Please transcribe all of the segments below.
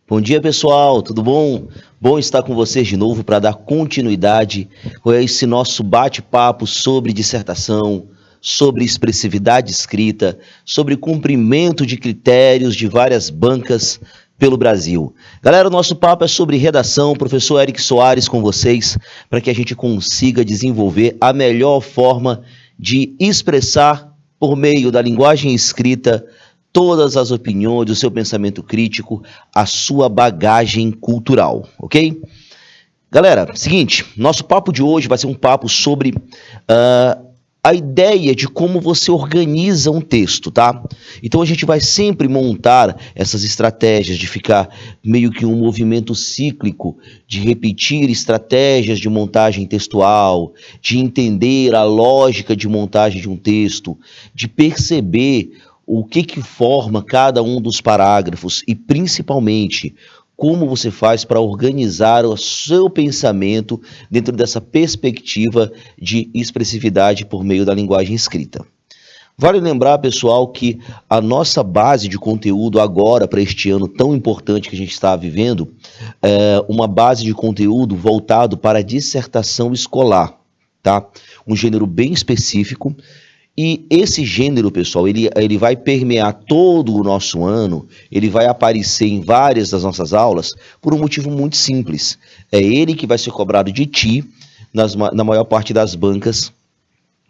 Bom dia, pessoal, tudo bom? Bom estar com vocês de novo para dar continuidade com esse nosso bate-papo sobre dissertação, sobre expressividade escrita, sobre cumprimento de critérios de várias bancas pelo Brasil. Galera, o nosso papo é sobre redação, professor Eric Soares com vocês, para que a gente consiga desenvolver a melhor forma de expressar por meio da linguagem escrita todas as opiniões, o seu pensamento crítico, a sua bagagem cultural, ok? Galera, seguinte, nosso papo de hoje vai ser um papo sobre a ideia de como você organiza um texto, tá? Então a gente vai sempre montar essas estratégias de ficar meio que um movimento cíclico, de repetir estratégias de montagem textual, de entender a lógica de montagem de um texto, de perceber o que forma cada um dos parágrafos e, principalmente, como você faz para organizar o seu pensamento dentro dessa perspectiva de expressividade por meio da linguagem escrita. Vale lembrar, pessoal, que a nossa base de conteúdo agora, para este ano tão importante que a gente está vivendo, é uma base de conteúdo voltado para a dissertação escolar, tá? Um gênero bem específico. E esse gênero, pessoal, ele vai permear todo o nosso ano, ele vai aparecer em várias das nossas aulas por um motivo muito simples. É ele que vai ser cobrado de ti na maior parte das bancas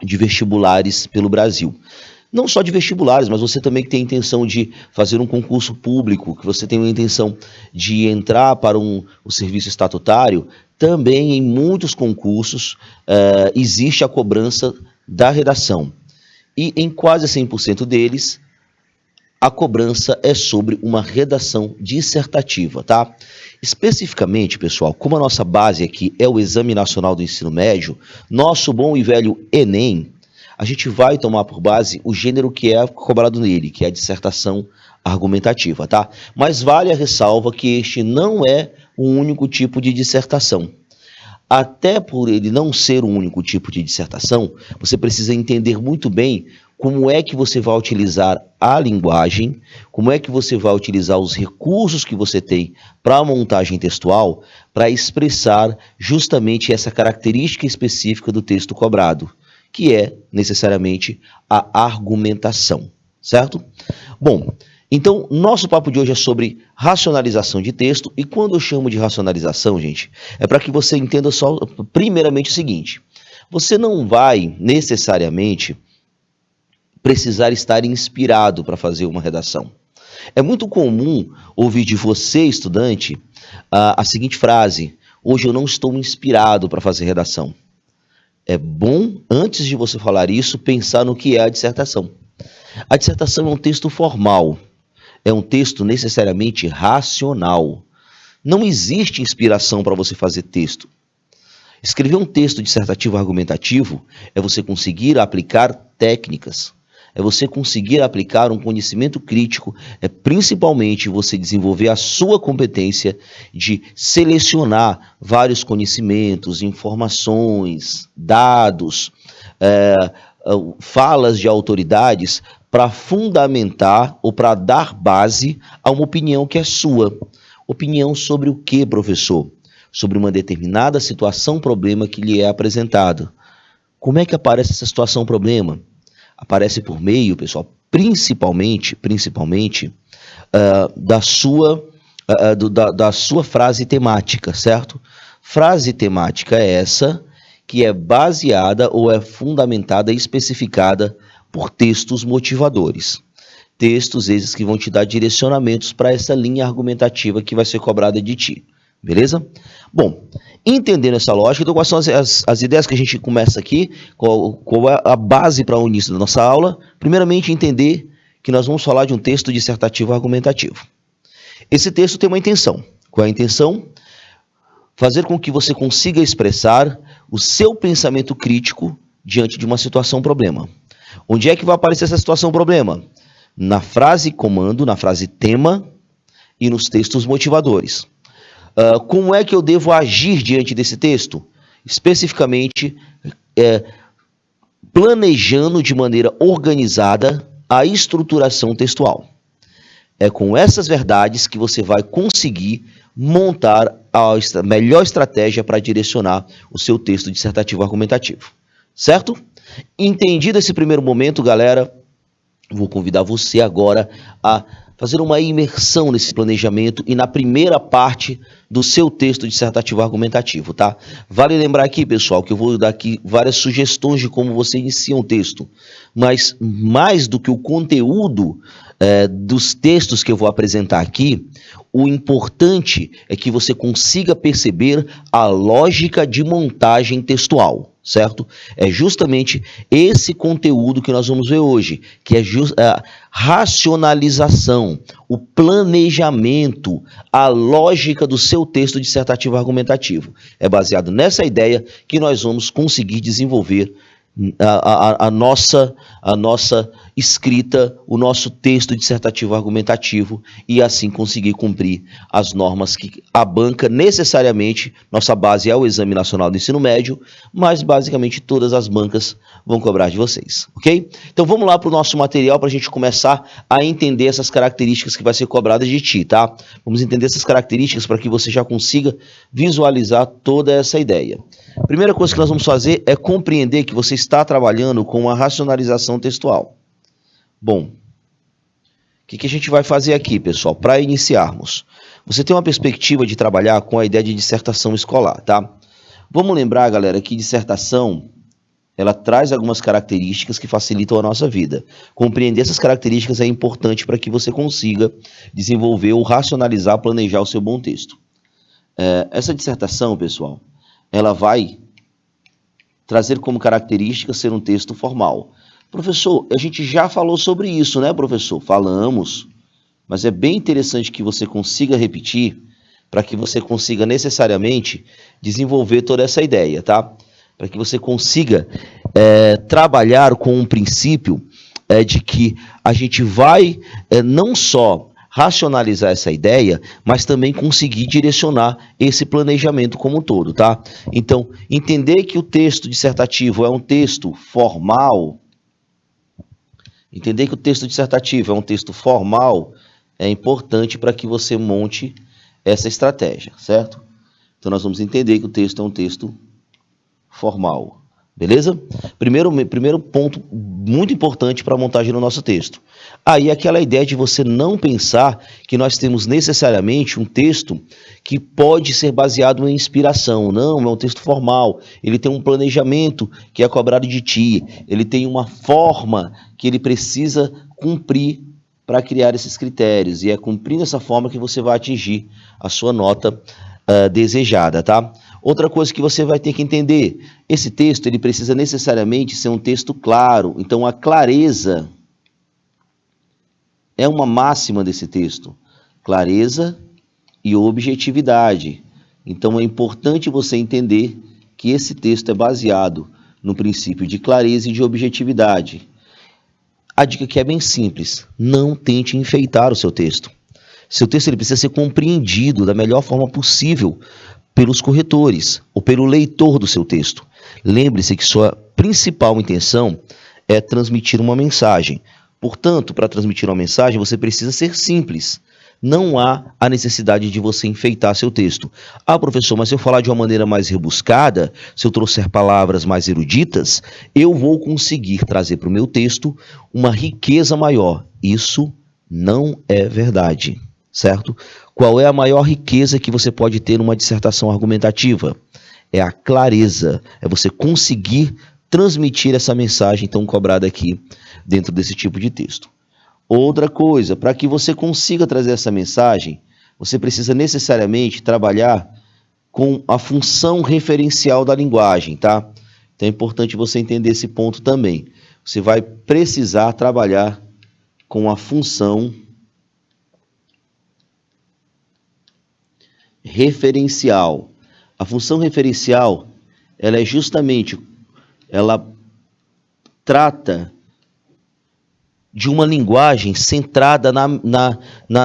de vestibulares pelo Brasil. Não só de vestibulares, mas você também que tem a intenção de fazer um concurso público, que você tem a intenção de entrar para o serviço estatutário, também em muitos concursos existe a cobrança da redação. E em quase 100% deles, a cobrança é sobre uma redação dissertativa, tá? Especificamente, pessoal, como a nossa base aqui é o Exame Nacional do Ensino Médio, nosso bom e velho Enem, a gente vai tomar por base o gênero que é cobrado nele, que é a dissertação argumentativa, tá? Mas vale a ressalva que este não é o único tipo de dissertação. Até por ele não ser um único tipo de dissertação, você precisa entender muito bem como é que você vai utilizar a linguagem, como é que você vai utilizar os recursos que você tem para a montagem textual para expressar justamente essa característica específica do texto cobrado, que é necessariamente a argumentação, certo? Bom, então, nosso papo de hoje é sobre racionalização de texto, e quando eu chamo de racionalização, gente, é para que você entenda só, primeiramente, o seguinte: você não vai necessariamente precisar estar inspirado para fazer uma redação. É muito comum ouvir de você, estudante, a seguinte frase: hoje eu não estou inspirado para fazer redação. É bom, antes de você falar isso, pensar no que é a dissertação. A dissertação é um texto formal. É um texto necessariamente racional. Não existe inspiração para você fazer texto. Escrever um texto dissertativo argumentativo é você conseguir aplicar técnicas, é você conseguir aplicar um conhecimento crítico, é principalmente você desenvolver a sua competência de selecionar vários conhecimentos, informações, dados, falas de autoridades para fundamentar ou para dar base a uma opinião que é sua. Opinião sobre o que, professor? Sobre uma determinada situação, problema que lhe é apresentado. Como é que aparece essa situação, problema? Aparece por meio, pessoal, principalmente da sua frase temática, certo? Frase temática é essa que é baseada ou é fundamentada e especificada por textos motivadores. Textos esses que vão te dar direcionamentos para essa linha argumentativa que vai ser cobrada de ti. Beleza? Bom, entendendo essa lógica, então quais são as ideias que a gente começa aqui? Qual é a base para o início da nossa aula? Primeiramente, entender que nós vamos falar de um texto dissertativo argumentativo. Esse texto tem uma intenção. Qual é a intenção? Fazer com que você consiga expressar o seu pensamento crítico diante de uma situação problema. Onde é que vai aparecer essa situação problema? Na frase comando, na frase tema e nos textos motivadores. Como é que eu devo agir diante desse texto? Especificamente, planejando de maneira organizada a estruturação textual. É com essas verdades que você vai conseguir montar a melhor estratégia para direcionar o seu texto dissertativo argumentativo. Certo? Entendido esse primeiro momento, galera, vou convidar você agora a fazer uma imersão nesse planejamento e na primeira parte do seu texto dissertativo argumentativo, tá? Vale lembrar aqui, pessoal, que eu vou dar aqui várias sugestões de como você inicia um texto, mas mais do que o conteúdo dos textos que eu vou apresentar aqui, o importante é que você consiga perceber a lógica de montagem textual, certo? É justamente esse conteúdo que nós vamos ver hoje, que é a racionalização, o planejamento, a lógica do seu texto dissertativo argumentativo. É baseado nessa ideia que nós vamos conseguir desenvolver a nossa escrita, o nosso texto dissertativo argumentativo e assim conseguir cumprir as normas que a banca necessariamente, nossa base é o Exame Nacional do Ensino Médio, mas basicamente todas as bancas vão cobrar de vocês, ok? Então vamos lá para o nosso material para a gente começar a entender essas características que vai ser cobradas de ti, tá? Vamos entender essas características para que você já consiga visualizar toda essa ideia. A primeira coisa que nós vamos fazer é compreender que você está trabalhando com a racionalização textual. Bom, o que a gente vai fazer aqui, pessoal, para iniciarmos? Você tem uma perspectiva de trabalhar com a ideia de dissertação escolar, tá? Vamos lembrar, galera, que dissertação, ela traz algumas características que facilitam a nossa vida. Compreender essas características é importante para que você consiga desenvolver ou racionalizar, planejar o seu bom texto. Essa dissertação, pessoal, ela vai trazer como característica ser um texto formal. Professor, a gente já falou sobre isso, né, professor? Falamos, mas é bem interessante que você consiga repetir para que você consiga necessariamente desenvolver toda essa ideia, tá? Para que você consiga trabalhar com um princípio de que a gente vai não só racionalizar essa ideia, mas também conseguir direcionar esse planejamento como um todo, tá? Então, entender que o texto dissertativo é um texto formal, é importante para que você monte essa estratégia, certo? Então, nós vamos entender que o texto é um texto formal, beleza? Primeiro ponto muito importante para a montagem do nosso texto. Aí aquela ideia de você não pensar que nós temos necessariamente um texto que pode ser baseado em inspiração. Não, é um texto formal, ele tem um planejamento que é cobrado de ti, ele tem uma forma que ele precisa cumprir para criar esses critérios, e é cumprindo essa forma que você vai atingir a sua nota desejada, tá? Outra coisa que você vai ter que entender, esse texto ele precisa necessariamente ser um texto claro, então a clareza é uma máxima desse texto, clareza e objetividade. Então é importante você entender que esse texto é baseado no princípio de clareza e de objetividade. A dica aqui é bem simples, não tente enfeitar o seu texto. Seu texto ele precisa ser compreendido da melhor forma possível pelos corretores ou pelo leitor do seu texto. Lembre-se que sua principal intenção é transmitir uma mensagem. Portanto, para transmitir uma mensagem, você precisa ser simples. Não há a necessidade de você enfeitar seu texto. Ah, professor, mas se eu falar de uma maneira mais rebuscada, se eu trouxer palavras mais eruditas, eu vou conseguir trazer para o meu texto uma riqueza maior. Isso não é verdade, certo? Qual é a maior riqueza que você pode ter numa dissertação argumentativa? É a clareza, é você conseguir transmitir essa mensagem tão cobrada aqui dentro desse tipo de texto. Outra coisa, para que você consiga trazer essa mensagem, você precisa necessariamente trabalhar com a função referencial da linguagem, tá? Então é importante você entender esse ponto também. Você vai precisar trabalhar com a função referencial. A função referencial, ela é justamente, ela trata de uma linguagem centrada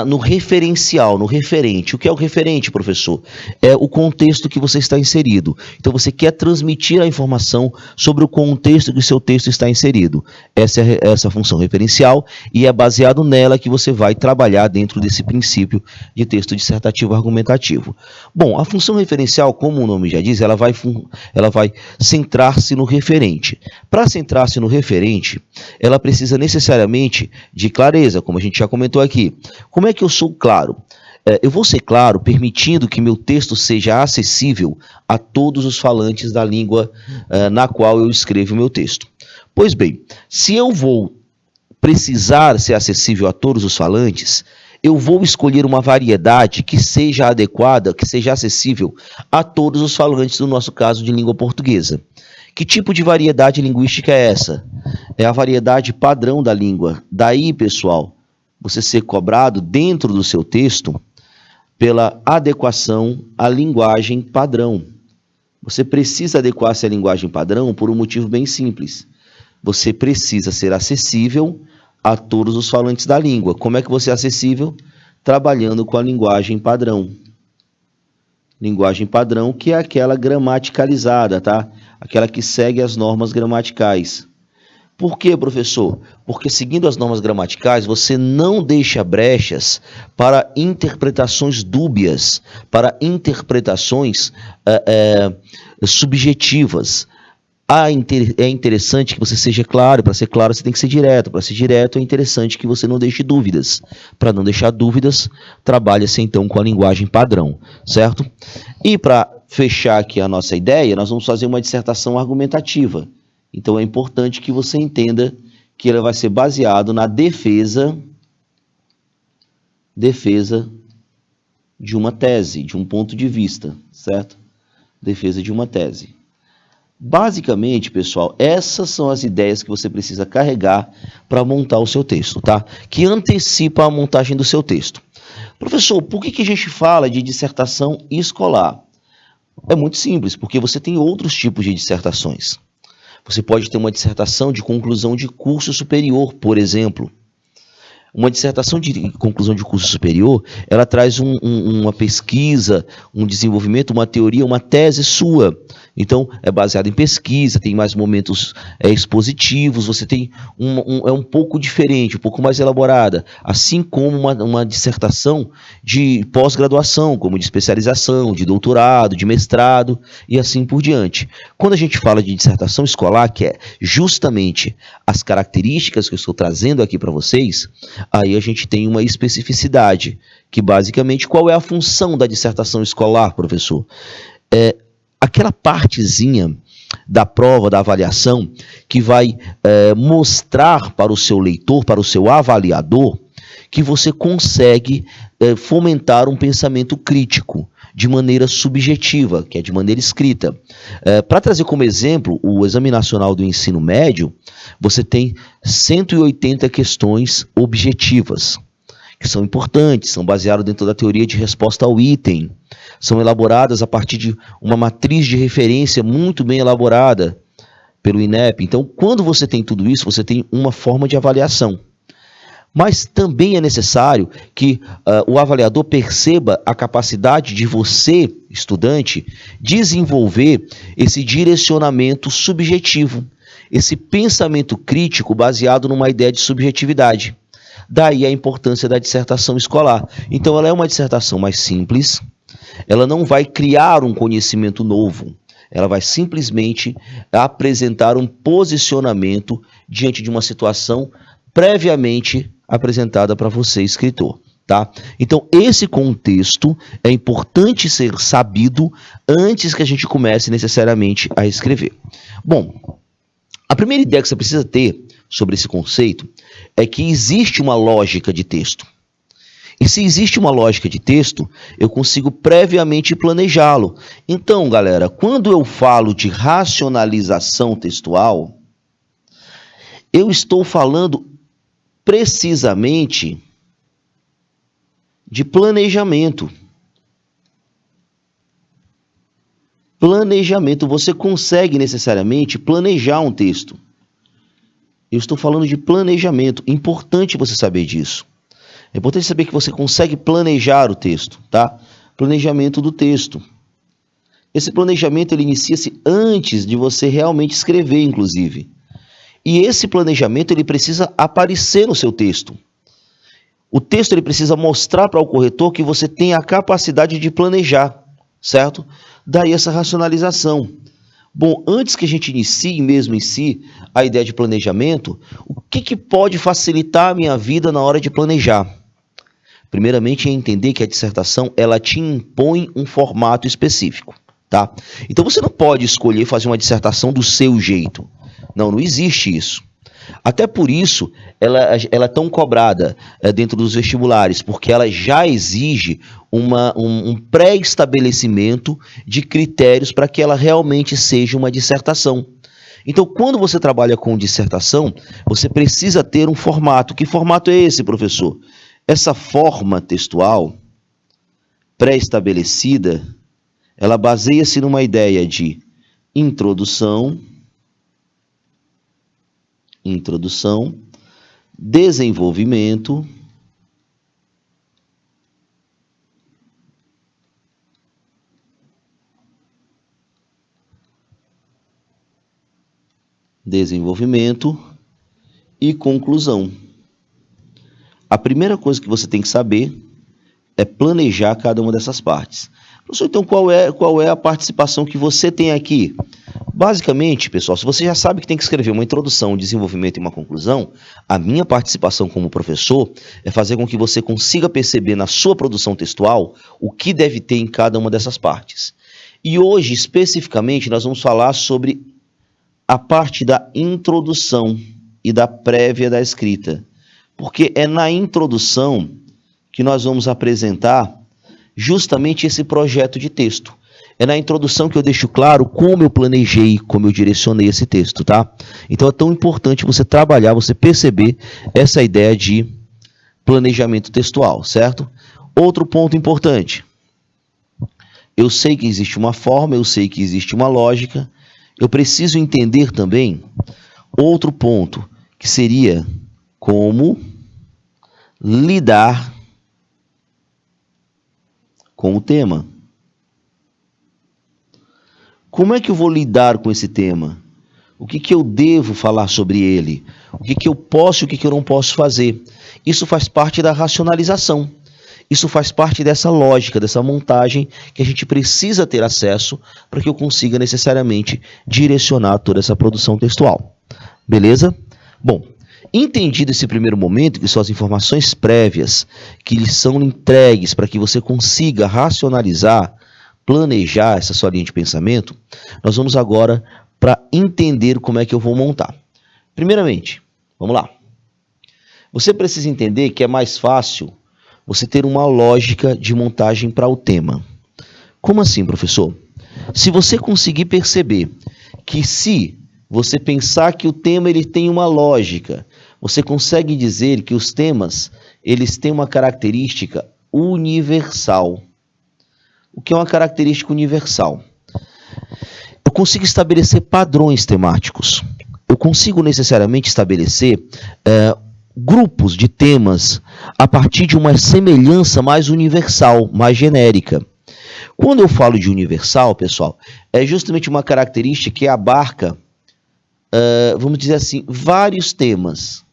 no referencial, no referente. O que é o referente, professor? É o contexto que você está inserido. Então, você quer transmitir a informação sobre o contexto que o seu texto está inserido. Essa é essa função referencial e é baseado nela que você vai trabalhar dentro desse princípio de texto dissertativo argumentativo. Bom, a função referencial, como o nome já diz, ela vai centrar-se no referente. Para centrar-se no referente, ela precisa necessariamente de clareza, como a gente já comentou aqui. Como é que eu sou claro? Eu vou ser claro permitindo que meu texto seja acessível a todos os falantes da língua na qual eu escrevo o meu texto. Pois bem, se eu vou precisar ser acessível a todos os falantes, eu vou escolher uma variedade que seja adequada, que seja acessível a todos os falantes, no nosso caso de língua portuguesa. Que tipo de variedade linguística é essa? É a variedade padrão da língua. Daí, pessoal, você ser cobrado dentro do seu texto pela adequação à linguagem padrão. Você precisa adequar-se à linguagem padrão por um motivo bem simples. Você precisa ser acessível a todos os falantes da língua. Como é que você é acessível? Trabalhando com a linguagem padrão. Linguagem padrão, que é aquela gramaticalizada, tá? Aquela que segue as normas gramaticais. Por quê, professor? Porque seguindo as normas gramaticais, você não deixa brechas para interpretações dúbias, para interpretações subjetivas. É interessante que você seja claro. Para ser claro, você tem que ser direto. Para ser direto, é interessante que você não deixe dúvidas. Para não deixar dúvidas, trabalha-se então com a linguagem padrão, certo? E para fechar aqui a nossa ideia, nós vamos fazer uma dissertação argumentativa. Então é importante que você entenda que ela vai ser baseado na defesa de uma tese, de um ponto de vista, certo? Defesa de uma tese. Basicamente, pessoal, essas são as ideias que você precisa carregar para montar o seu texto, tá? Que antecipa a montagem do seu texto. Professor, por que a gente fala de dissertação escolar? É muito simples, porque você tem outros tipos de dissertações. Você pode ter uma dissertação de conclusão de curso superior, por exemplo. Uma dissertação de conclusão de curso superior, ela traz uma pesquisa, um desenvolvimento, uma teoria, uma tese sua. Então, é baseado em pesquisa, tem mais momentos expositivos, você tem é um pouco diferente, um pouco mais elaborada. Assim como uma dissertação de pós-graduação, como de especialização, de doutorado, de mestrado e assim por diante. Quando a gente fala de dissertação escolar, que é justamente as características que eu estou trazendo aqui para vocês, aí a gente tem uma especificidade, que basicamente qual é a função da dissertação escolar, professor? Aquela partezinha da prova, da avaliação, que vai mostrar para o seu leitor, para o seu avaliador, que você consegue fomentar um pensamento crítico de maneira subjetiva, que é de maneira escrita. Para trazer como exemplo o Exame Nacional do Ensino Médio, você tem 180 questões objetivas, que são importantes, são baseadas dentro da teoria de resposta ao item, são elaboradas a partir de uma matriz de referência muito bem elaborada pelo INEP. Então, quando você tem tudo isso, você tem uma forma de avaliação. Mas também é necessário que o avaliador perceba a capacidade de você, estudante, desenvolver esse direcionamento subjetivo, esse pensamento crítico baseado numa ideia de subjetividade. Daí a importância da dissertação escolar. Então, ela é uma dissertação mais simples, ela não vai criar um conhecimento novo, ela vai simplesmente apresentar um posicionamento diante de uma situação previamente apresentada para você, escritor, tá? Então, esse contexto é importante ser sabido antes que a gente comece necessariamente a escrever. Bom, a primeira ideia que você precisa ter sobre esse conceito é que existe uma lógica de texto. E se existe uma lógica de texto, eu consigo previamente planejá-lo. Então, galera, quando eu falo de racionalização textual, eu estou falando precisamente de planejamento. Planejamento, você consegue necessariamente planejar um texto. Eu estou falando de planejamento. Importante você saber disso. É importante saber que você consegue planejar o texto, tá? Planejamento do texto. Esse planejamento ele inicia-se antes de você realmente escrever, inclusive. E esse planejamento ele precisa aparecer no seu texto. O texto ele precisa mostrar para o corretor que você tem a capacidade de planejar, certo? Daí essa racionalização. Bom, antes que a gente inicie mesmo em si a ideia de planejamento, o que pode facilitar a minha vida na hora de planejar? Primeiramente é entender que a dissertação ela te impõe um formato específico, tá? Então você não pode escolher fazer uma dissertação do seu jeito. Não existe isso. Até por isso, ela é tão cobrada dentro dos vestibulares, porque ela já exige um pré-estabelecimento de critérios para que ela realmente seja uma dissertação. Então, quando você trabalha com dissertação, você precisa ter um formato. Que formato é esse, professor? Essa forma textual pré-estabelecida, ela baseia-se numa ideia de introdução, desenvolvimento, e conclusão. A primeira coisa que você tem que saber é planejar cada uma dessas partes. Professor, então qual é a participação que você tem aqui? Basicamente, pessoal, se você já sabe que tem que escrever uma introdução, um desenvolvimento e uma conclusão, a minha participação como professor é fazer com que você consiga perceber na sua produção textual o que deve ter em cada uma dessas partes. E hoje, especificamente, nós vamos falar sobre a parte da introdução e da prévia da escrita. Porque é na introdução que nós vamos apresentar justamente esse projeto de texto. É na introdução que eu deixo claro como eu planejei, como eu direcionei esse texto, tá? Então é tão importante você trabalhar, você perceber essa ideia de planejamento textual, certo? Outro ponto importante. Eu sei que existe uma forma, eu sei que existe uma lógica. Eu preciso entender também outro ponto, que seria como lidar com o tema. Como é que eu vou lidar com esse tema? O que eu devo falar sobre ele? O que eu posso e o que eu não posso fazer? Isso faz parte da racionalização. Isso faz parte dessa lógica, dessa montagem que a gente precisa ter acesso para que eu consiga necessariamente direcionar toda essa produção textual. Beleza? Bom, entendido esse primeiro momento, que são as informações prévias que lhes são entregues para que você consiga racionalizar, planejar essa sua linha de pensamento, nós vamos agora para entender como é que eu vou montar. Primeiramente, vamos lá. Você precisa entender que é mais fácil você ter uma lógica de montagem para o tema. Como assim, professor? Se você conseguir perceber que se você pensar que o tema ele tem uma lógica, você consegue dizer que os temas eles têm uma característica universal. O que é uma característica universal? Eu consigo estabelecer padrões temáticos. Eu consigo necessariamente estabelecer grupos de temas a partir de uma semelhança mais universal, mais genérica. Quando eu falo de universal, pessoal, é justamente uma característica que abarca, vamos dizer assim, vários temas.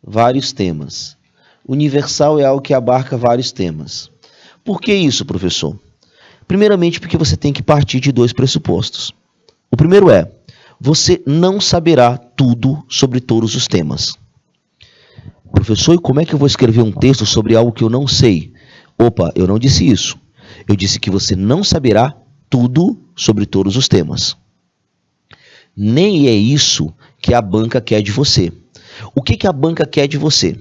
Vários temas. Universal é algo que abarca vários temas. Por que isso, professor? Primeiramente, porque você tem que partir de dois pressupostos. O primeiro é, você não saberá tudo sobre todos os temas. Professor, e como é que eu vou escrever um texto sobre algo que eu não sei? Opa, eu não disse isso. Eu disse que você não saberá tudo sobre todos os temas. Nem é isso que a banca quer de você. O que a banca quer de você?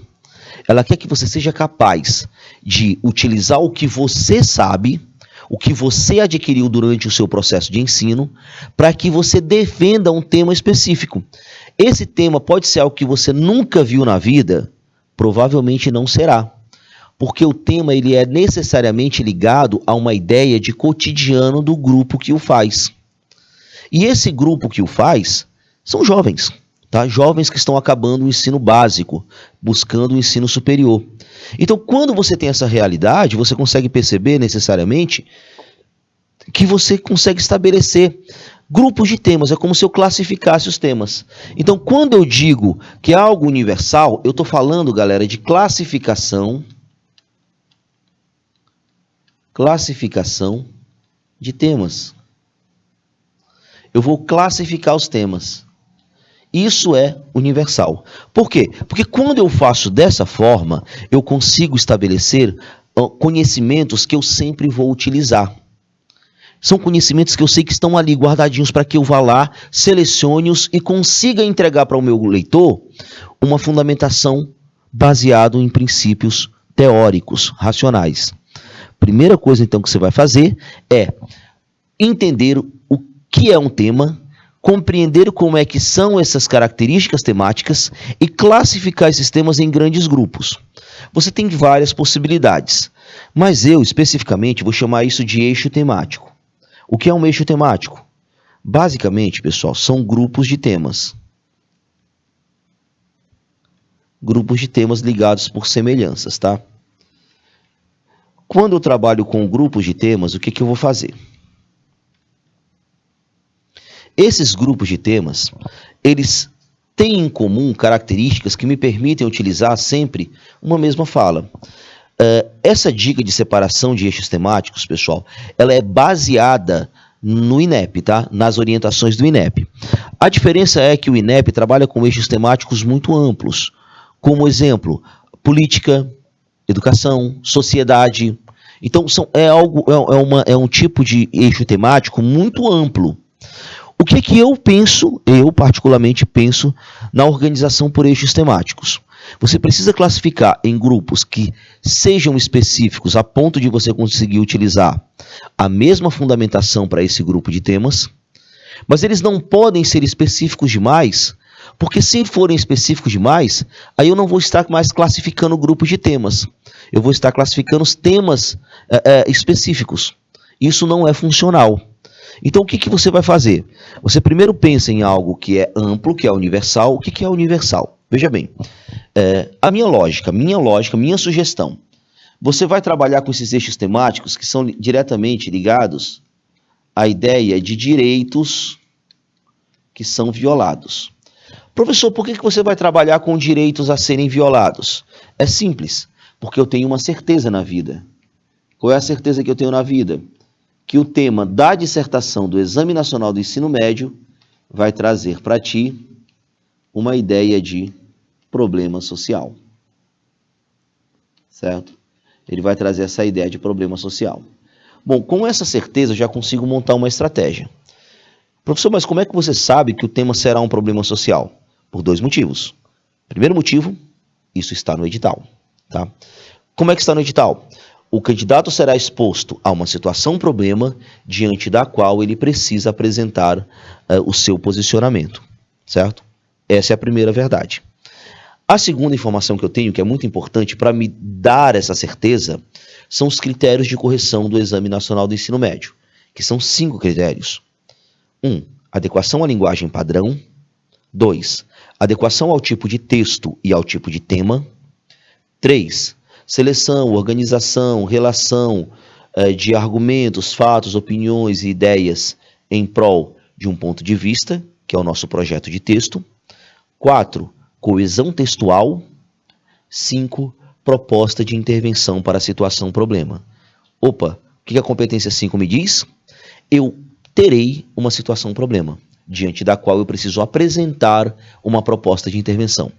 Ela quer que você seja capaz de utilizar o que você sabe, o que você adquiriu durante o seu processo de ensino, para que você defenda um tema específico. Esse tema pode ser algo que você nunca viu na vida, provavelmente não será. Porque o tema ele é necessariamente ligado a uma ideia de cotidiano do grupo que o faz. E esse grupo que o faz são jovens. tá? Jovens que estão acabando o ensino básico, buscando o ensino superior. Então, quando você tem essa realidade, você consegue perceber necessariamente que você consegue estabelecer grupos de temas. É como se eu classificasse os temas. Então, quando eu digo que é algo universal, eu estou falando, galera, de classificação de temas. Eu vou classificar os temas. Isso é universal. Por quê? Porque quando eu faço dessa forma, eu consigo estabelecer conhecimentos que eu sempre vou utilizar. São conhecimentos que eu sei que estão ali guardadinhos para que eu vá lá, selecione-os e consiga entregar para o meu leitor uma fundamentação baseada em princípios teóricos, racionais. Primeira coisa, então, que você vai fazer é entender o que é um tema, compreender como é que são essas características temáticas e classificar esses temas em grandes grupos. Você tem várias possibilidades, mas eu, especificamente, vou chamar isso de eixo temático. O que é um eixo temático? Basicamente, pessoal, são grupos de temas. Grupos de temas ligados por semelhanças, tá? Quando eu trabalho com grupos de temas, o que eu vou fazer? Esses grupos de temas, eles têm em comum características que me permitem utilizar sempre uma mesma fala. Essa dica de separação de eixos temáticos, pessoal, ela é baseada no INEP, tá? Nas orientações do INEP. A diferença é que o INEP trabalha com eixos temáticos muito amplos, como exemplo, política, educação, sociedade. Então, é um tipo de eixo temático muito amplo. O que eu penso, eu particularmente penso, na organização por eixos temáticos? Você precisa classificar em grupos que sejam específicos a ponto de você conseguir utilizar a mesma fundamentação para esse grupo de temas, mas eles não podem ser específicos demais, porque se forem específicos demais, aí eu não vou estar mais classificando grupos de temas. Eu vou estar classificando os temas específicos. Isso não é funcional. Então, o que você vai fazer? Você primeiro pensa em algo que é amplo, que é universal. O que é universal? Veja bem, a minha sugestão. Você vai trabalhar com esses eixos temáticos que são diretamente ligados à ideia de direitos que são violados. Professor, por que você vai trabalhar com direitos a serem violados? É simples, porque eu tenho uma certeza na vida. Qual é a certeza que eu tenho na vida? Que o tema da dissertação do Exame Nacional do Ensino Médio vai trazer para ti uma ideia de problema social. Certo? Ele vai trazer essa ideia de problema social. Bom, com essa certeza eu já consigo montar uma estratégia. Professor, mas como é que você sabe que o tema será um problema social? Por 2 motivos. Primeiro motivo, isso está no edital. Tá? Como é que está no edital? O candidato será exposto a uma situação-problema diante da qual ele precisa apresentar o seu posicionamento, certo? Essa é a primeira verdade. A segunda informação que eu tenho, que é muito importante para me dar essa certeza, são os critérios de correção do Exame Nacional do Ensino Médio, que são 5 critérios. 1. Adequação à linguagem padrão. 2. Adequação ao tipo de texto e ao tipo de tema. 3. Seleção, organização, relação de argumentos, fatos, opiniões e ideias em prol de um ponto de vista, que é o nosso projeto de texto. 4. Coesão textual. 5. Proposta de intervenção para a situação-problema. Opa, o que a competência 5 me diz? Eu terei uma situação-problema, diante da qual eu preciso apresentar uma proposta de intervenção.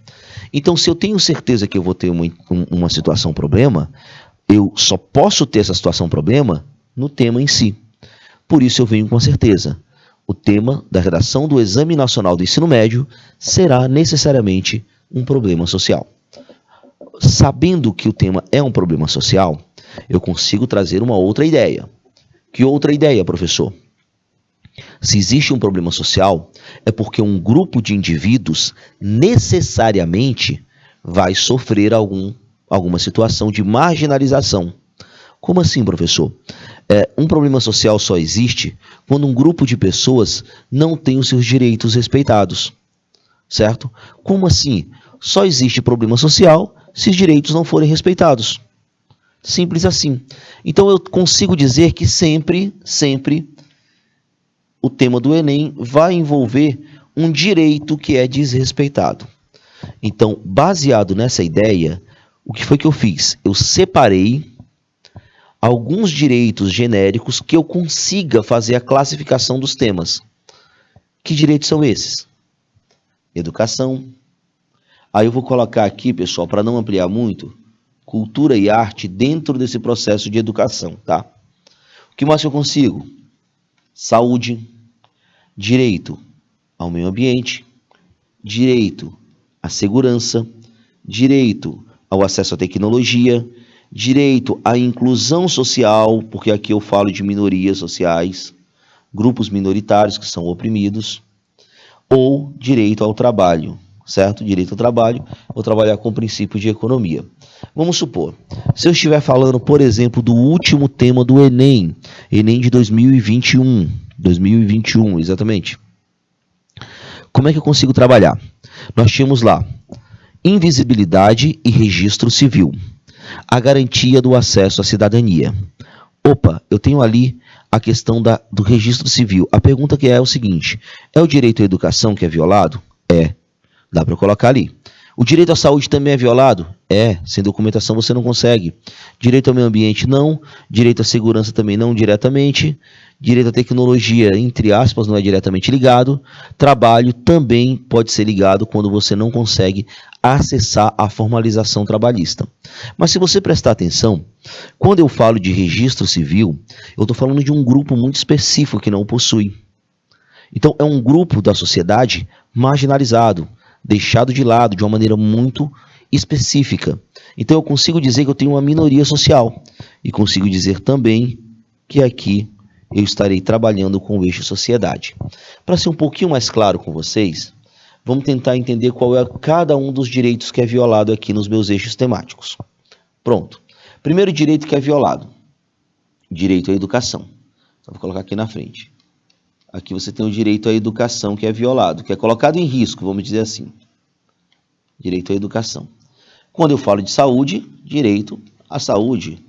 Então, se eu tenho certeza que eu vou ter uma situação-problema, eu só posso ter essa situação-problema no tema em si. Por isso eu venho com certeza. O tema da redação do Exame Nacional do Ensino Médio será necessariamente um problema social. Sabendo que o tema é um problema social, eu consigo trazer uma outra ideia. Que outra ideia, professor? Se existe um problema social, é porque um grupo de indivíduos necessariamente vai sofrer alguma situação de marginalização. Como assim, professor? Um problema social só existe quando um grupo de pessoas não tem os seus direitos respeitados. certo? Como assim? Só existe problema social se os direitos não forem respeitados. Simples assim. Então eu consigo dizer que sempre o tema do Enem vai envolver um direito que é desrespeitado. Então, baseado nessa ideia, o que foi que eu fiz? Eu separei alguns direitos genéricos que eu consiga fazer a classificação dos temas. Que direitos são esses? Educação. Aí eu vou colocar aqui, pessoal, para não ampliar muito, cultura e arte dentro desse processo de educação, tá? O que mais eu consigo? Saúde, direito ao meio ambiente, direito à segurança, direito ao acesso à tecnologia, direito à inclusão social, porque aqui eu falo de minorias sociais, grupos minoritários que são oprimidos, ou direito ao trabalho, certo? Direito ao trabalho, vou trabalhar com o princípio de economia. Vamos supor, se eu estiver falando, por exemplo, do último tema do Enem, Enem de 2021, exatamente. Como é que eu consigo trabalhar? Nós tínhamos lá invisibilidade e registro civil, a garantia do acesso à cidadania. Opa, eu tenho ali a questão do registro civil. A pergunta que é o seguinte, é o direito à educação que é violado? É, dá para colocar ali. O direito à saúde também é violado? É, sem documentação você não consegue. Direito ao meio ambiente não, direito à segurança também não diretamente, direito à tecnologia, entre aspas, não é diretamente ligado, trabalho também pode ser ligado quando você não consegue acessar a formalização trabalhista. Mas se você prestar atenção, quando eu falo de registro civil, eu estou falando de um grupo muito específico que não possui. Então é um grupo da sociedade marginalizado, deixado de lado de uma maneira muito específica. Então eu consigo dizer que eu tenho uma minoria social e consigo dizer também que aqui eu estarei trabalhando com o eixo sociedade. Para ser um pouquinho mais claro com vocês, vamos tentar entender qual é cada um dos direitos que é violado aqui nos meus eixos temáticos. Pronto. Primeiro direito que é violado, direito à educação. Então, vou colocar aqui na frente. Aqui você tem o direito à educação que é violado, que é colocado em risco, vamos dizer assim. Direito à educação. Quando eu falo de saúde, direito à saúde.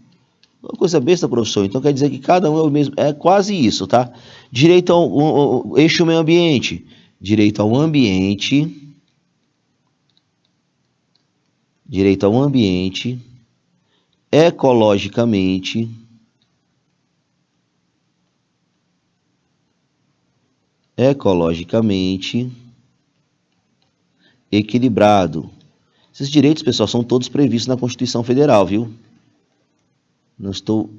Uma coisa besta, professor. Então quer dizer que cada um é o mesmo. É quase isso, tá? Direito ao eixo meio ambiente. Direito ao ambiente. Direito ao ambiente. Ecologicamente. Equilibrado. Esses direitos, pessoal, são todos previstos na Constituição Federal, viu? Não estou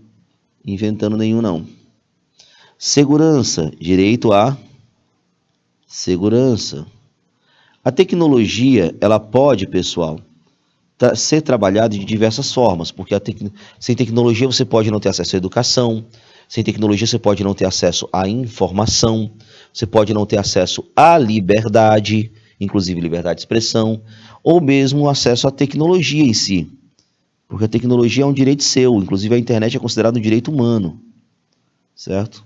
inventando nenhum, não. Segurança, direito à segurança. A tecnologia, ela pode, pessoal, ser trabalhada de diversas formas, porque sem tecnologia você pode não ter acesso à educação, sem tecnologia você pode não ter acesso à informação, você pode não ter acesso à liberdade, inclusive liberdade de expressão, ou mesmo acesso à tecnologia em si. Porque a tecnologia é um direito seu, inclusive a internet é considerada um direito humano, certo?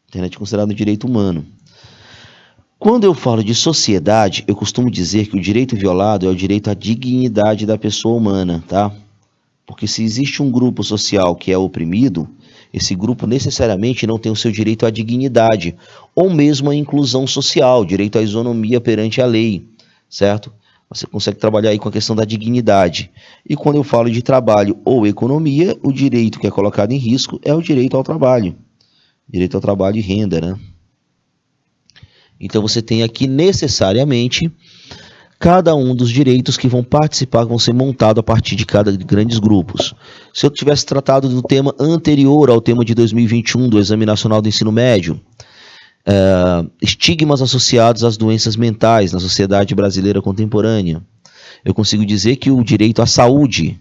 A internet é considerada um direito humano. Quando eu falo de sociedade, eu costumo dizer que o direito violado é o direito à dignidade da pessoa humana, tá? Porque se existe um grupo social que é oprimido, esse grupo necessariamente não tem o seu direito à dignidade, ou mesmo à inclusão social, direito à isonomia perante a lei, certo? Você consegue trabalhar aí com a questão da dignidade. E quando eu falo de trabalho ou economia, o direito que é colocado em risco é o direito ao trabalho. Direito ao trabalho e renda, né? Então você tem aqui necessariamente cada um dos direitos que vão participar, vão ser montados a partir de cada grandes grupos. Se eu tivesse tratado do tema anterior ao tema de 2021 do Exame Nacional do Ensino Médio, estigmas associados às doenças mentais na sociedade brasileira contemporânea, eu consigo dizer que o direito à saúde,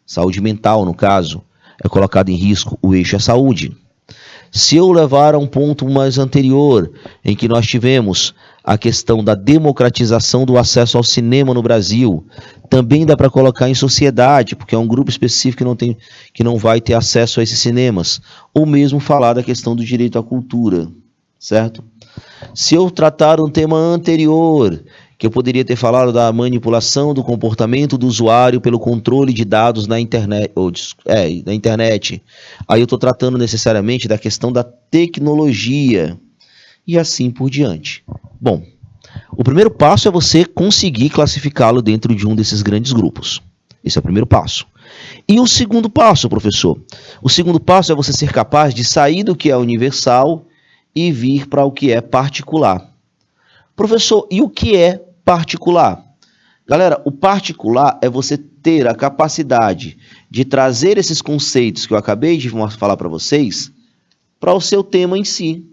saúde mental no caso, é colocado em risco, o eixo é saúde. Se eu levar a um ponto mais anterior, em que nós tivemos a questão da democratização do acesso ao cinema no Brasil, também dá para colocar em sociedade, porque é um grupo específico que não vai ter acesso a esses cinemas, ou mesmo falar da questão do direito à cultura, certo? Se eu tratar um tema anterior, que eu poderia ter falado da manipulação do comportamento do usuário pelo controle de dados na internet, na internet. Aí eu estou tratando necessariamente da questão da tecnologia e assim por diante. Bom, o primeiro passo é você conseguir classificá-lo dentro de um desses grandes grupos. Esse é o primeiro passo. E o segundo passo, professor? O segundo passo é você ser capaz de sair do que é universal e vir para o que é particular. Professor, e o que é particular? Galera, o particular é você ter a capacidade de trazer esses conceitos que eu acabei de falar para vocês para o seu tema em si.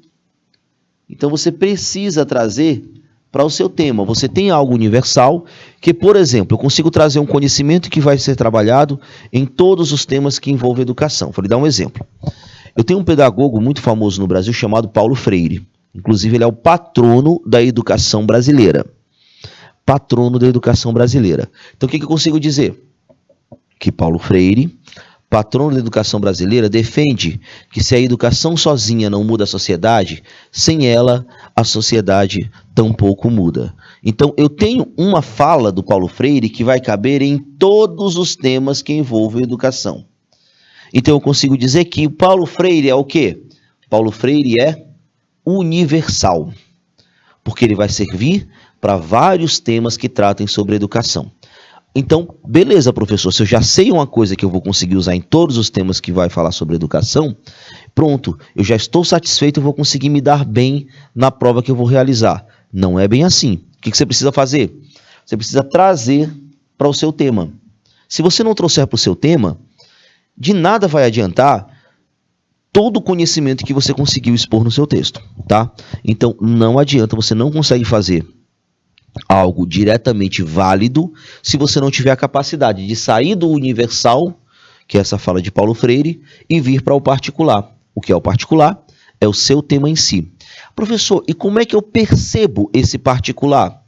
Então você precisa trazer para o seu tema. Você tem algo universal que, por exemplo, eu consigo trazer um conhecimento que vai ser trabalhado em todos os temas que envolvem educação. Vou lhe dar um exemplo. Eu tenho um pedagogo muito famoso no Brasil chamado Paulo Freire. Inclusive, ele é o patrono da educação brasileira. Patrono da educação brasileira. Então, o que eu consigo dizer? Que Paulo Freire, patrono da educação brasileira, defende que se a educação sozinha não muda a sociedade, sem ela, a sociedade tampouco muda. Então, eu tenho uma fala do Paulo Freire que vai caber em todos os temas que envolvem educação. Então, eu consigo dizer que o Paulo Freire é o quê? Paulo Freire é universal, porque ele vai servir para vários temas que tratem sobre educação. Então, beleza, professor, se eu já sei uma coisa que eu vou conseguir usar em todos os temas que vai falar sobre educação, pronto, eu já estou satisfeito e vou conseguir me dar bem na prova que eu vou realizar. Não é bem assim. O que você precisa fazer? Você precisa trazer para o seu tema. Se você não trouxer para o seu tema, de nada vai adiantar todo o conhecimento que você conseguiu expor no seu texto, tá? Então, não adianta, você não consegue fazer algo diretamente válido se você não tiver a capacidade de sair do universal, que é essa fala de Paulo Freire, e vir para o particular. O que é o particular? É o seu tema em si. Professor, e como é que eu percebo esse particular?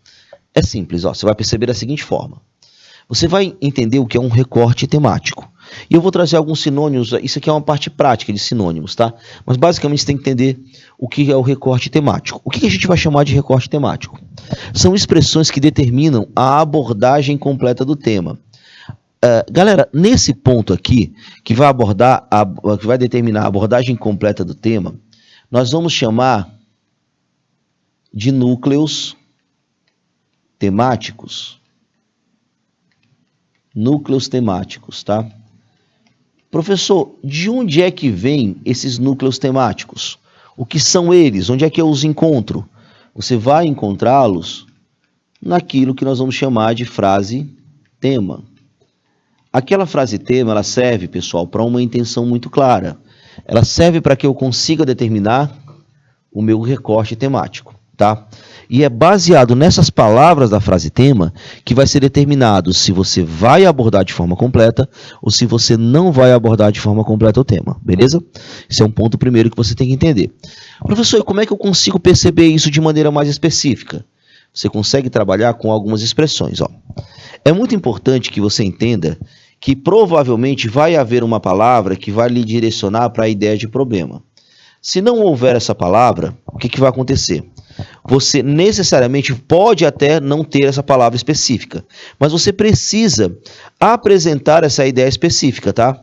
É simples, ó, você vai perceber da seguinte forma. Você vai entender o que é um recorte temático. E eu vou trazer alguns sinônimos, isso aqui é uma parte prática de sinônimos, tá? Mas basicamente você tem que entender o que é o recorte temático. O que a gente vai chamar de recorte temático? São expressões que determinam a abordagem completa do tema. Galera, nesse ponto aqui, que vai determinar a abordagem completa do tema, nós vamos chamar de núcleos temáticos. Núcleos temáticos, tá? Professor, de onde é que vêm esses núcleos temáticos? O que são eles? Onde é que eu os encontro? Você vai encontrá-los naquilo que nós vamos chamar de frase-tema. Aquela frase-tema, ela serve, pessoal, para uma intenção muito clara. Ela serve para que eu consiga determinar o meu recorte temático, tá? E é baseado nessas palavras da frase-tema que vai ser determinado se você vai abordar de forma completa ou se você não vai abordar de forma completa o tema, beleza? Esse é um ponto primeiro que você tem que entender. Professor, e como é que eu consigo perceber isso de maneira mais específica? Você consegue trabalhar com algumas expressões, ó. É muito importante que você entenda que provavelmente vai haver uma palavra que vai lhe direcionar para a ideia de problema. Se não houver essa palavra, o que vai acontecer? Você necessariamente pode até não ter essa palavra específica, mas você precisa apresentar essa ideia específica, tá?